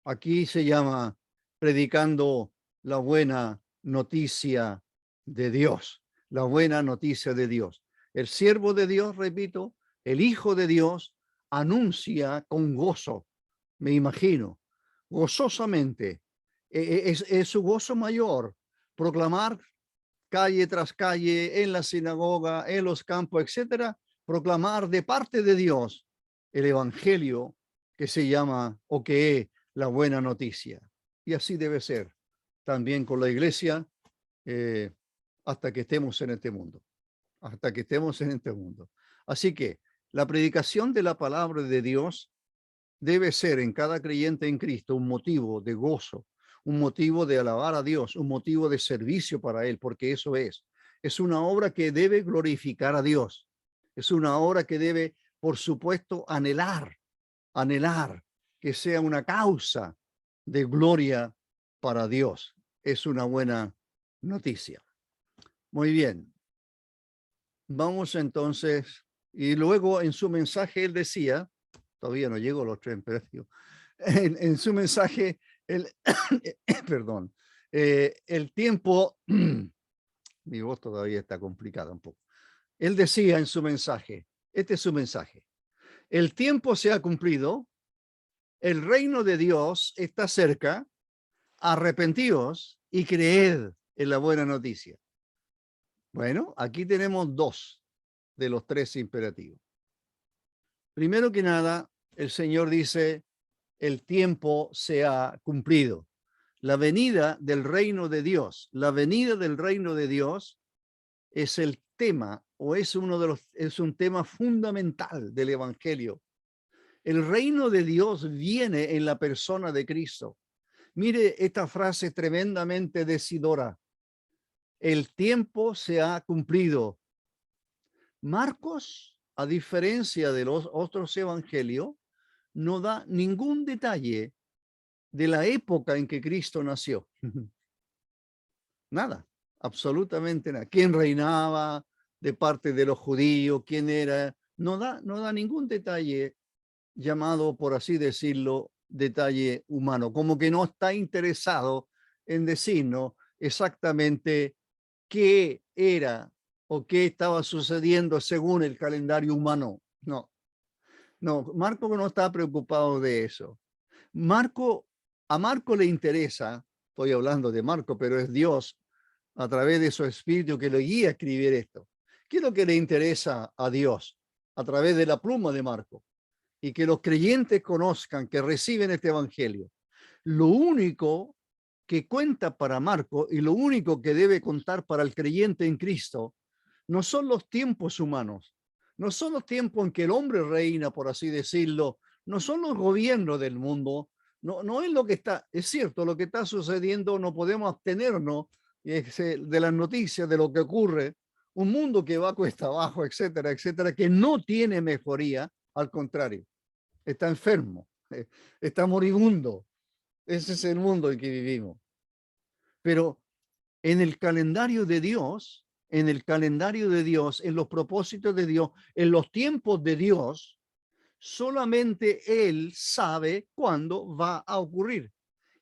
Aquí se llama predicando la buena noticia de Dios, la buena noticia de Dios. El siervo de Dios, repito, el Hijo de Dios, anuncia con gozo, me imagino, gozosamente. Es su gozo mayor, proclamar calle tras calle, en la sinagoga, en los campos, etcétera, proclamar de parte de Dios el evangelio que se llama o que es la buena noticia. Y así debe ser también con la iglesia hasta que estemos en este mundo. Hasta que estemos en este mundo. Así que la predicación de la palabra de Dios debe ser en cada creyente en Cristo un motivo de gozo, un motivo de alabar a Dios, un motivo de servicio para Él, porque eso es. Es una obra que debe glorificar a Dios. Es una obra que debe, por supuesto, anhelar que sea una causa de gloria para Dios. Es una buena noticia. Muy bien. Vamos entonces Y luego en su mensaje él decía, todavía no llego a los 3 imperativos, en su mensaje, perdón, el tiempo, mi voz todavía está complicada un poco. Él decía en su mensaje, este es su mensaje, el tiempo se ha cumplido, el reino de Dios está cerca, arrepentíos y creed en la buena noticia. Bueno, aquí tenemos 2 de los 3 imperativos. Primero que nada, el Señor dice, el tiempo se ha cumplido. La venida del reino de Dios, la venida del reino de Dios es el tema o es un tema fundamental del evangelio. El reino de Dios viene en la persona de Cristo. Mire esta frase tremendamente decidora. El tiempo se ha cumplido. Marcos, a diferencia de los otros evangelios, no da ningún detalle de la época en que Cristo nació. Nada, absolutamente nada. ¿Quién reinaba de parte de los judíos? ¿Quién era? No da ningún detalle llamado, por así decirlo, detalle humano, como que no está interesado en decirnos exactamente qué era o qué estaba sucediendo según el calendario humano. No, Marco no está preocupado de eso. A Marco le interesa, estoy hablando de Marco, pero es Dios a través de su espíritu que lo guía a escribir esto. ¿Qué es lo que le interesa a Dios a través de la pluma de Marco? Y que los creyentes conozcan, que reciben este evangelio. Lo único que cuenta para Marco y lo único que debe contar para el creyente en Cristo no son los tiempos humanos, no son los tiempos en que el hombre reina, por así decirlo, no son los gobiernos del mundo, no es lo que está, es cierto, lo que está sucediendo, no podemos abstenernos de las noticias, de lo que ocurre, un mundo que va cuesta abajo, etcétera, etcétera, que no tiene mejoría, al contrario, está enfermo, está moribundo. Ese es el mundo en que vivimos. Pero en el calendario de Dios, en los propósitos de Dios, en los tiempos de Dios, solamente Él sabe cuándo va a ocurrir.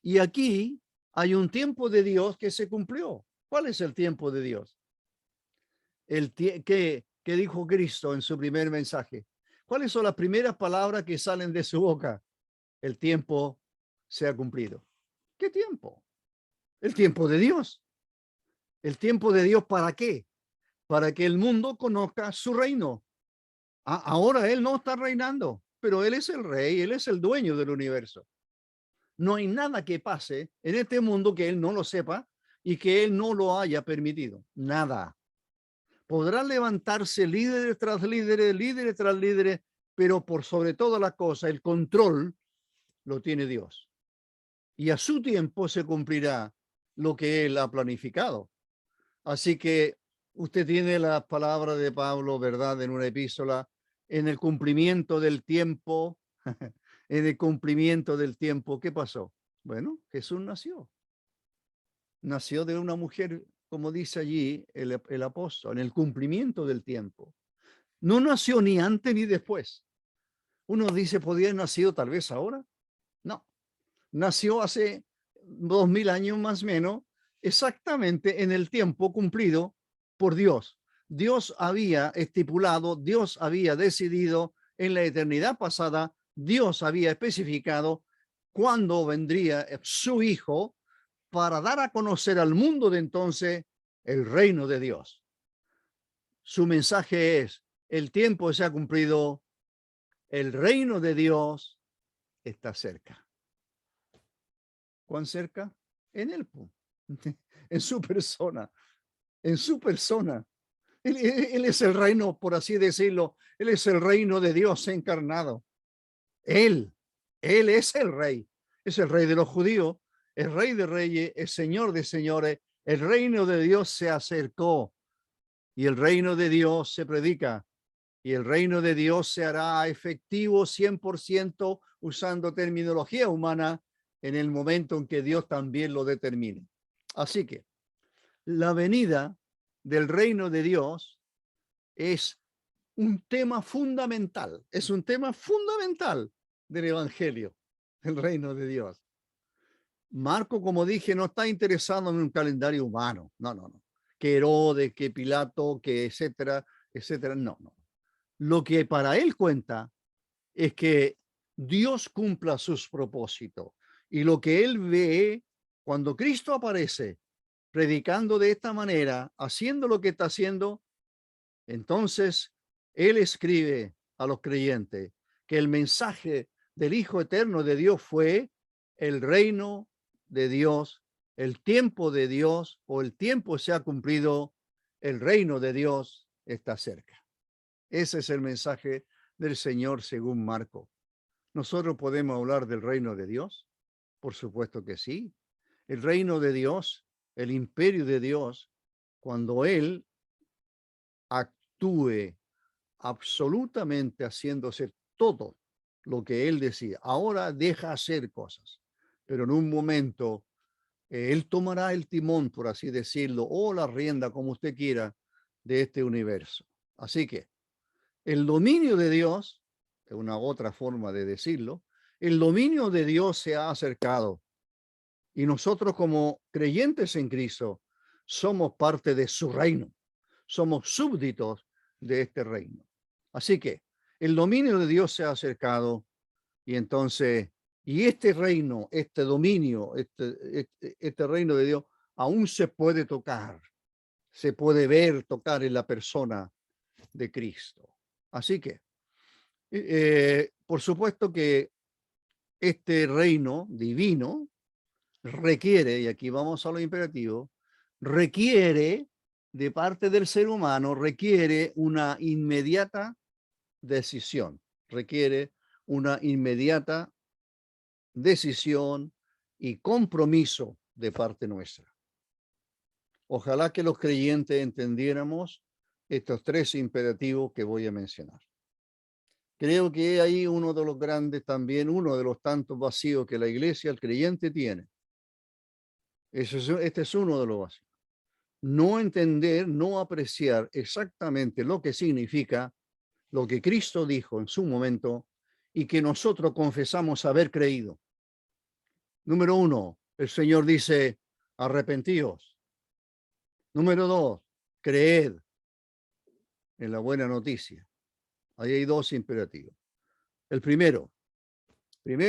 Y aquí hay un tiempo de Dios que se cumplió. ¿Cuál es el tiempo de Dios? ¿Qué dijo Cristo en su primer mensaje? ¿Cuáles son las primeras palabras que salen de su boca? El tiempo se ha cumplido. ¿Qué tiempo? El tiempo de Dios. ¿El tiempo de Dios para qué? Para que el mundo conozca su reino. Ahora Él no está reinando, pero Él es el rey, Él es el dueño del universo. No hay nada que pase en este mundo que Él no lo sepa y que Él no lo haya permitido. Nada. Podrán levantarse líderes tras líderes, líderes tras líderes, pero por sobre todas las cosas, el control lo tiene Dios. Y a su tiempo se cumplirá lo que Él ha planificado. Así que usted tiene las palabras de Pablo, ¿verdad?, en una epístola, en el cumplimiento del tiempo, en el cumplimiento del tiempo, ¿qué pasó? Bueno, Jesús nació. Nació de una mujer, como dice allí el apóstol, en el cumplimiento del tiempo. No nació ni antes ni después. Uno dice, ¿podría haber nacido tal vez ahora? No. Nació hace 2000 años más o menos, exactamente en el tiempo cumplido por Dios. Dios había estipulado, Dios había decidido en la eternidad pasada, Dios había especificado cuándo vendría su Hijo para dar a conocer al mundo de entonces el reino de Dios. Su mensaje es, el tiempo se ha cumplido, el reino de Dios está cerca. ¿Cuán cerca? En él, en su persona, en su persona. Él es el reino, por así decirlo, Él es el reino de Dios encarnado. Él es el rey de los judíos, el rey de reyes, el señor de señores. El reino de Dios se acercó y el reino de Dios se predica y el reino de Dios se hará efectivo 100% usando terminología humana en el momento en que Dios también lo determine. Así que la venida del reino de Dios es un tema fundamental, es un tema fundamental del Evangelio, el reino de Dios. Marco, como dije, no está interesado en un calendario humano, no. Que Herodes, que Pilato, que etcétera, etcétera, no. Lo que para él cuenta es que Dios cumpla sus propósitos. Y lo que él ve cuando Cristo aparece predicando de esta manera, haciendo lo que está haciendo, entonces él escribe a los creyentes que el mensaje del Hijo Eterno de Dios fue el reino de Dios, el tiempo de Dios, o el tiempo se ha cumplido, el reino de Dios está cerca. Ese es el mensaje del Señor según Marco. ¿Nosotros podemos hablar del reino de Dios? Por supuesto que sí. El reino de Dios, el imperio de Dios, cuando Él actúe absolutamente haciéndose todo lo que Él decía. Ahora deja hacer cosas, pero en un momento Él tomará el timón, por así decirlo, o la rienda, como usted quiera, de este universo. Así que el dominio de Dios, es una otra forma de decirlo, el dominio de Dios se ha acercado y nosotros como creyentes en Cristo somos parte de su reino, somos súbditos de este reino. Así que el dominio de Dios se ha acercado y entonces, y este reino, este dominio, este reino de Dios aún se puede tocar, se puede ver, tocar en la persona de Cristo. Así que, por supuesto que este reino divino requiere, y aquí vamos a lo imperativo, requiere de parte del ser humano, requiere una inmediata decisión, requiere una inmediata decisión y compromiso de parte nuestra. Ojalá que los creyentes entendiéramos estos tres imperativos que voy a mencionar. Creo que hay uno de los grandes también, uno de los tantos vacíos que la iglesia, el creyente tiene. Este es uno de los vacíos. No entender, no apreciar exactamente lo que significa lo que Cristo dijo en su momento y que nosotros confesamos haber creído. Número uno, el Señor dice, arrepentíos. Número dos, creed en la buena noticia. Ahí hay dos imperativos. El primer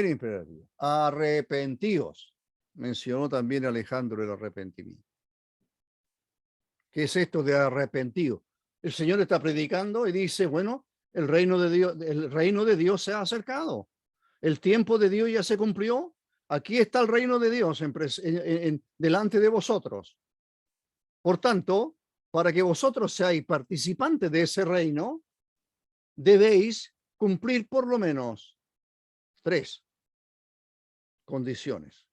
imperativo, arrepentíos. Mencionó también Alejandro el arrepentimiento. ¿Qué es esto de arrepentido? El Señor está predicando y dice, bueno, el reino de Dios se ha acercado. El tiempo de Dios ya se cumplió. Aquí está el reino de Dios delante de vosotros. Por tanto, para que vosotros seáis participantes de ese reino, debéis cumplir por lo menos tres condiciones.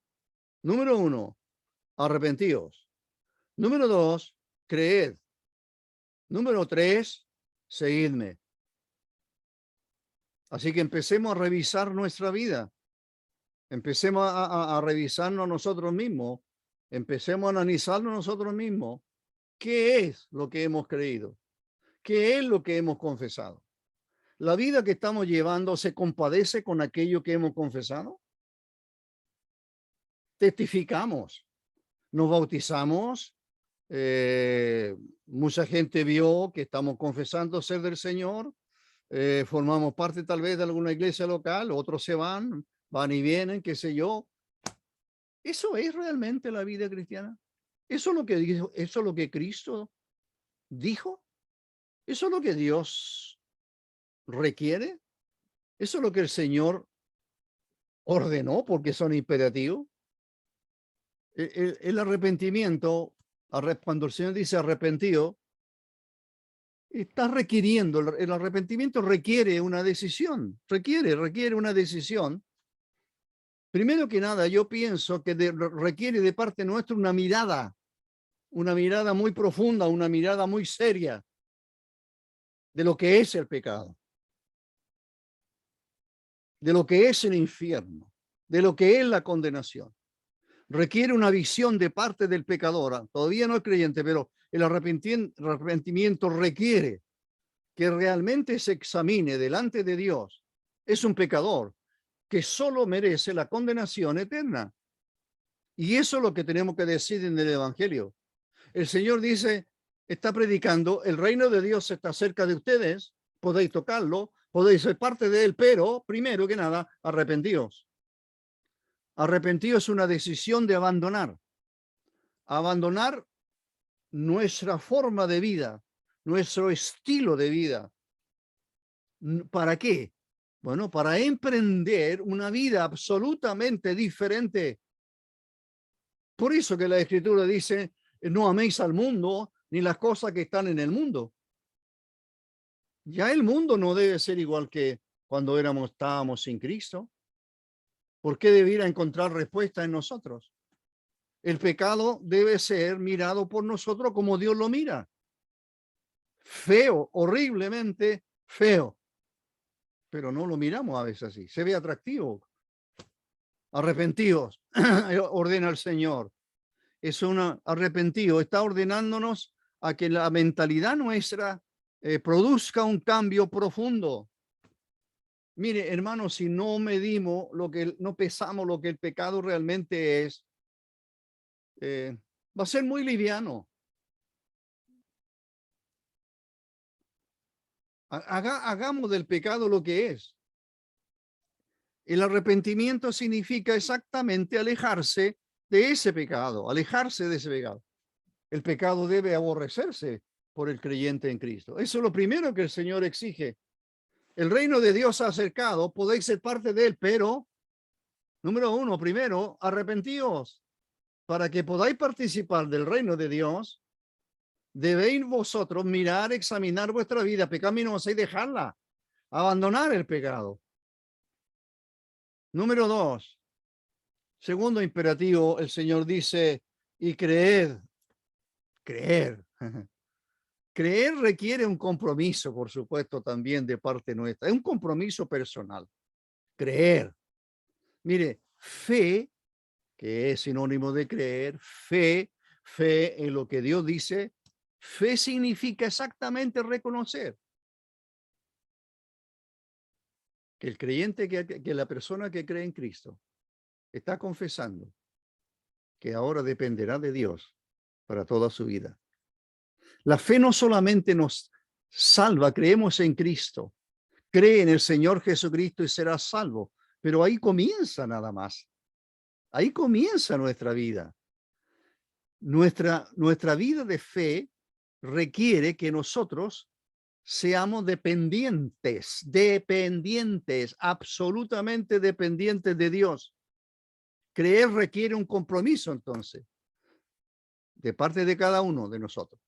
Número uno, arrepentíos. Número dos, creed. Número tres, seguidme. Así que empecemos a revisar nuestra vida. Empecemos a revisarnos nosotros mismos. Empecemos a analizarnos nosotros mismos. ¿Qué es lo que hemos creído? ¿Qué es lo que hemos confesado? ¿La vida que estamos llevando se compadece con aquello que hemos confesado? Testificamos, nos bautizamos. Mucha gente vio que estamos confesando ser del Señor. Formamos parte tal vez de alguna iglesia local, otros se van y vienen, qué sé yo. ¿Eso es realmente la vida cristiana? ¿Eso es lo que dijo? ¿Eso es lo que Cristo dijo? ¿Eso es lo que Dios requiere? ¿Eso es lo que el Señor ordenó porque son imperativos? El arrepentimiento, cuando el Señor dice arrepentido, está requiriendo, el arrepentimiento requiere una decisión, requiere una decisión. Primero que nada, yo pienso que requiere de parte nuestra una mirada muy profunda, una mirada muy seria de lo que es el pecado, de lo que es el infierno, de lo que es la condenación. Requiere una visión de parte del pecador. Todavía no es creyente, pero el arrepentimiento requiere que realmente se examine delante de Dios es un pecador que solo merece la condenación eterna. Y eso es lo que tenemos que decir en el Evangelio. El Señor dice, está predicando, el reino de Dios está cerca de ustedes, podéis tocarlo, podéis ser parte de él, pero primero que nada, arrepentíos. Arrepentíos es una decisión de abandonar. Abandonar nuestra forma de vida, nuestro estilo de vida. ¿Para qué? Bueno, para emprender una vida absolutamente diferente. Por eso que la Escritura dice, no améis al mundo ni las cosas que están en el mundo. Ya el mundo no debe ser igual que cuando estábamos sin Cristo. ¿Por qué debiera encontrar respuesta en nosotros? El pecado debe ser mirado por nosotros como Dios lo mira. Feo, horriblemente feo. Pero no lo miramos a veces así. Se ve atractivo. Arrepentidos, ordena el Señor. Es un arrepentido. Está ordenándonos a que la mentalidad nuestra produzca un cambio profundo. Mire, hermanos, si no medimos no pesamos lo que el pecado realmente es, va a ser muy liviano. Hagamos del pecado lo que es. El arrepentimiento significa exactamente alejarse de ese pecado, alejarse de ese pecado. El pecado debe aborrecerse por el creyente en Cristo. Eso es lo primero que el Señor exige. El reino de Dios ha acercado, podéis ser parte de él, pero, número uno, primero, arrepentíos. Para que podáis participar del reino de Dios, debéis vosotros mirar, examinar vuestra vida pecaminosa y dejarla, abandonar el pecado. Número dos, segundo imperativo, el Señor dice, y creed. Creer. Creer requiere un compromiso, por supuesto, también de parte nuestra. Es un compromiso personal. Creer. Mire, fe, que es sinónimo de creer, fe en lo que Dios dice. Fe significa exactamente reconocer que el creyente, que la persona que cree en Cristo, está confesando que ahora dependerá de Dios para toda su vida. La fe no solamente nos salva, creemos en Cristo, cree en el Señor Jesucristo y será salvo, pero ahí comienza nada más. Ahí comienza nuestra vida. Nuestra vida de fe requiere que nosotros seamos dependientes, absolutamente dependientes de Dios. Creer requiere un compromiso, entonces, de parte de cada uno de nosotros,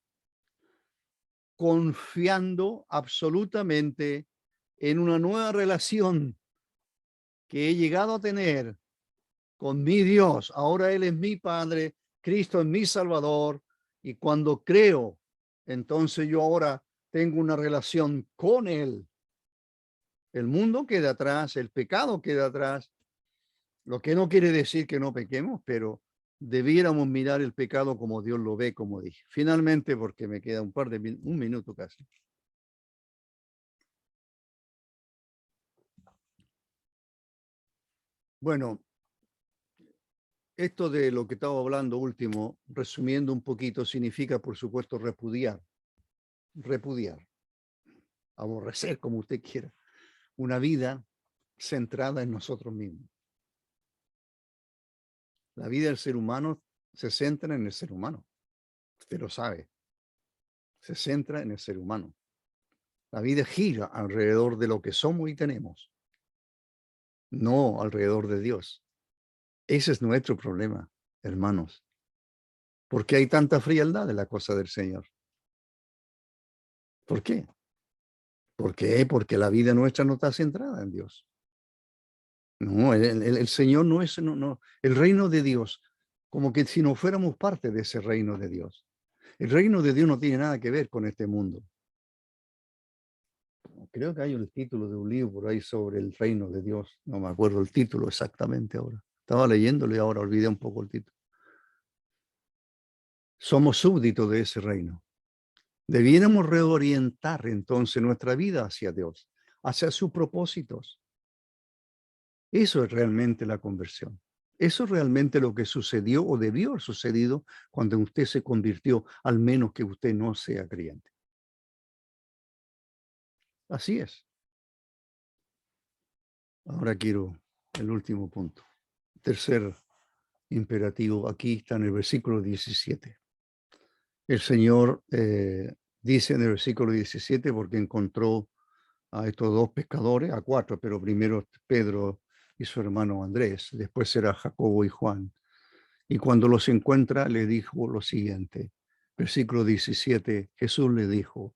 confiando absolutamente en una nueva relación que he llegado a tener con mi Dios. Ahora Él es mi Padre, Cristo es mi Salvador, y cuando creo, entonces yo ahora tengo una relación con Él. El mundo queda atrás, el pecado queda atrás, lo que no quiere decir que no pequemos, pero debiéramos mirar el pecado como Dios lo ve, como dije. Finalmente, porque me queda un minuto casi. Bueno, esto de lo que estaba hablando último, resumiendo un poquito, significa, por supuesto, repudiar, aborrecer, como usted quiera, una vida centrada en nosotros mismos. La vida del ser humano se centra en el ser humano. Usted lo sabe. Se centra en el ser humano. La vida gira alrededor de lo que somos y tenemos, no alrededor de Dios. Ese es nuestro problema, hermanos. ¿Por qué hay tanta frialdad de la cosa del Señor? ¿Por qué? ¿Por qué? Porque la vida nuestra no está centrada en Dios. No, el Señor no es, el reino de Dios, como que si no fuéramos parte de ese reino de Dios. El reino de Dios no tiene nada que ver con este mundo. Creo que hay un título de un libro por ahí sobre el reino de Dios. No me acuerdo el título exactamente ahora. Estaba leyéndolo y ahora olvidé un poco el título. Somos súbditos de ese reino. Debiéramos reorientar entonces nuestra vida hacia Dios, hacia sus propósitos. Eso es realmente la conversión. Eso es realmente lo que sucedió o debió haber sucedido cuando usted se convirtió, al menos que usted no sea creyente. Así es. Ahora quiero el último punto. Tercer imperativo, aquí está en el versículo 17. El Señor dice en el versículo 17, porque encontró a estos dos pescadores, a cuatro, pero primero Pedro y su hermano Andrés, después será Jacobo y Juan. Y cuando los encuentra, le dijo lo siguiente. Versículo 17, Jesús le dijo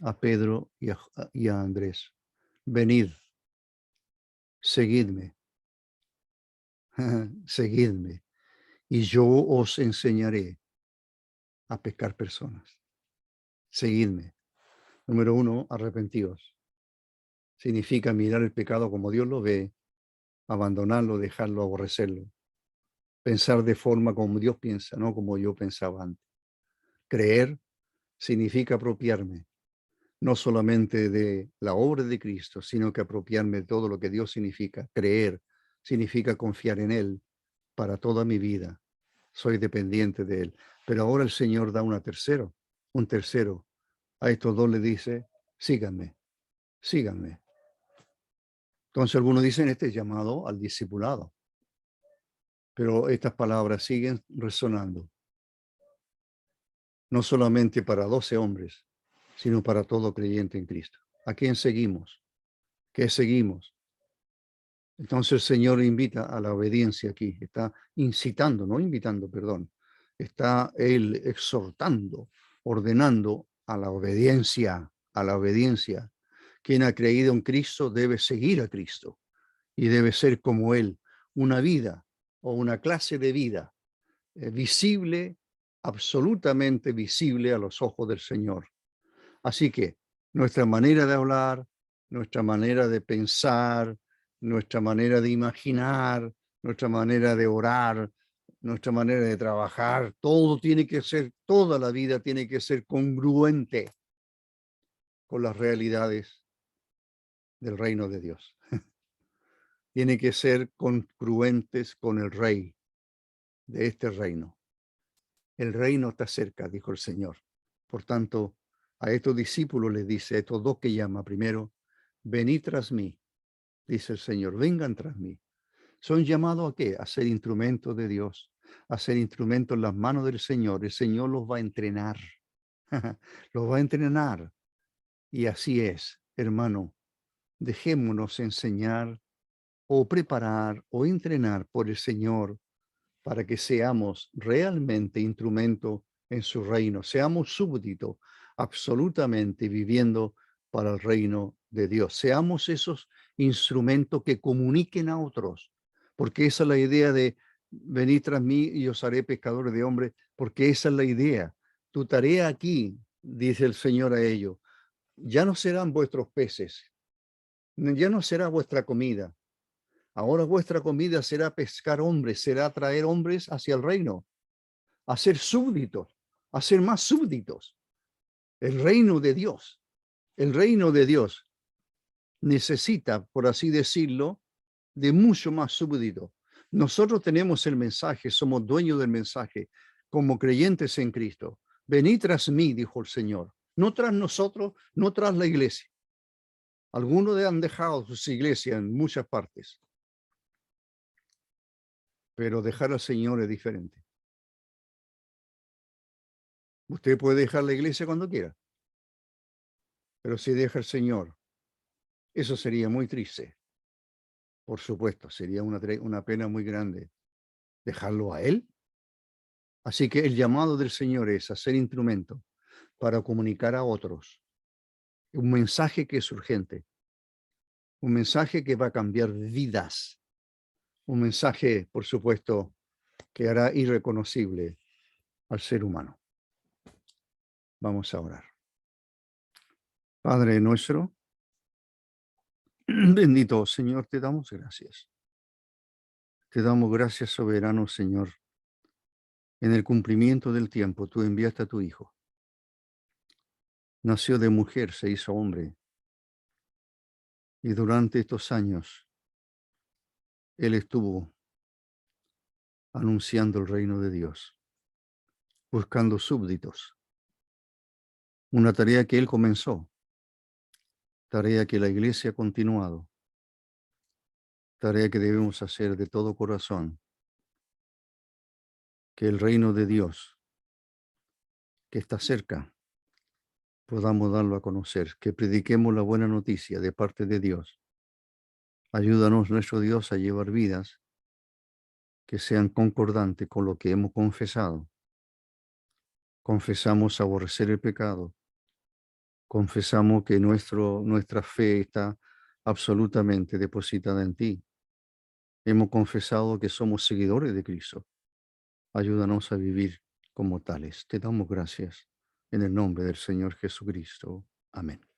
a Pedro y a Andrés, venid, seguidme, seguidme, y yo os enseñaré a pescar personas. Seguidme. Número uno, arrepentidos. Significa mirar el pecado como Dios lo ve, abandonarlo, dejarlo, aborrecerlo. Pensar de forma como Dios piensa, no como yo pensaba antes. Creer significa apropiarme, no solamente de la obra de Cristo, sino que apropiarme de todo lo que Dios significa. Creer significa confiar en Él para toda mi vida. Soy dependiente de Él. Pero ahora el Señor da un tercero. A estos dos le dice, síganme, síganme. Entonces algunos dicen, este es llamado al discipulado. Pero estas palabras siguen resonando, no solamente para 12 hombres, sino para todo creyente en Cristo. ¿A quién seguimos? ¿Qué seguimos? Entonces el Señor invita a la obediencia aquí, está incitando, no invitando, perdón, está Él exhortando, ordenando a la obediencia, a la obediencia. Quien ha creído en Cristo debe seguir a Cristo y debe ser como Él, una vida o una clase de vida visible, absolutamente visible a los ojos del Señor. Así que nuestra manera de hablar, nuestra manera de pensar, nuestra manera de imaginar, nuestra manera de orar, nuestra manera de trabajar, todo tiene que ser, toda la vida tiene que ser congruente con las realidades del reino de Dios. Tiene que ser congruentes con el rey de este reino. El reino está cerca, dijo el Señor. Por tanto, a estos discípulos les dice, a estos dos que llama primero, venid tras mí, dice el Señor, vengan tras mí. Son llamados a qué? A ser instrumentos de Dios, a ser instrumentos en las manos del Señor. El Señor los va a entrenar, los va a entrenar. Y así es, hermano, dejémonos enseñar o preparar o entrenar por el Señor para que seamos realmente instrumento en su reino, seamos súbditos absolutamente viviendo para el reino de Dios, seamos esos instrumentos que comuniquen a otros, porque esa es la idea de venir tras mí y os haré pescadores de hombres, porque esa es la idea. Tu tarea aquí, dice el Señor a ellos, ya no serán vuestros peces, ya no será vuestra comida. Ahora vuestra comida será pescar hombres, será traer hombres hacia el reino, a ser súbditos, a ser más súbditos. El reino de Dios, el reino de Dios necesita, por así decirlo, de mucho más súbditos. Nosotros tenemos el mensaje, somos dueños del mensaje, como creyentes en Cristo. Venid tras mí, dijo el Señor, no tras nosotros, no tras la iglesia. Algunos han dejado sus iglesias en muchas partes, pero dejar al Señor es diferente. Usted puede dejar la iglesia cuando quiera, pero si deja al Señor, eso sería muy triste. Por supuesto, sería una pena muy grande dejarlo a Él. Así que el llamado del Señor es a ser instrumento para comunicar a otros un mensaje que es urgente, un mensaje que va a cambiar vidas, un mensaje, por supuesto, que hará irreconocible al ser humano. Vamos a orar. Padre nuestro, bendito Señor, te damos gracias. Te damos gracias, soberano Señor. En el cumplimiento del tiempo, tú enviaste a tu Hijo nació de mujer, se hizo hombre. Y durante estos años, Él estuvo anunciando el reino de Dios, buscando súbditos. Una tarea que Él comenzó, tarea que la Iglesia ha continuado, tarea que debemos hacer de todo corazón, que el reino de Dios, que está cerca, podamos darlo a conocer, que prediquemos la buena noticia de parte de Dios. Ayúdanos, nuestro Dios, a llevar vidas que sean concordantes con lo que hemos confesado. Confesamos aborrecer el pecado. Confesamos que nuestra fe está absolutamente depositada en ti. Hemos confesado que somos seguidores de Cristo. Ayúdanos a vivir como tales. Te damos gracias en el nombre del Señor Jesucristo. Amén.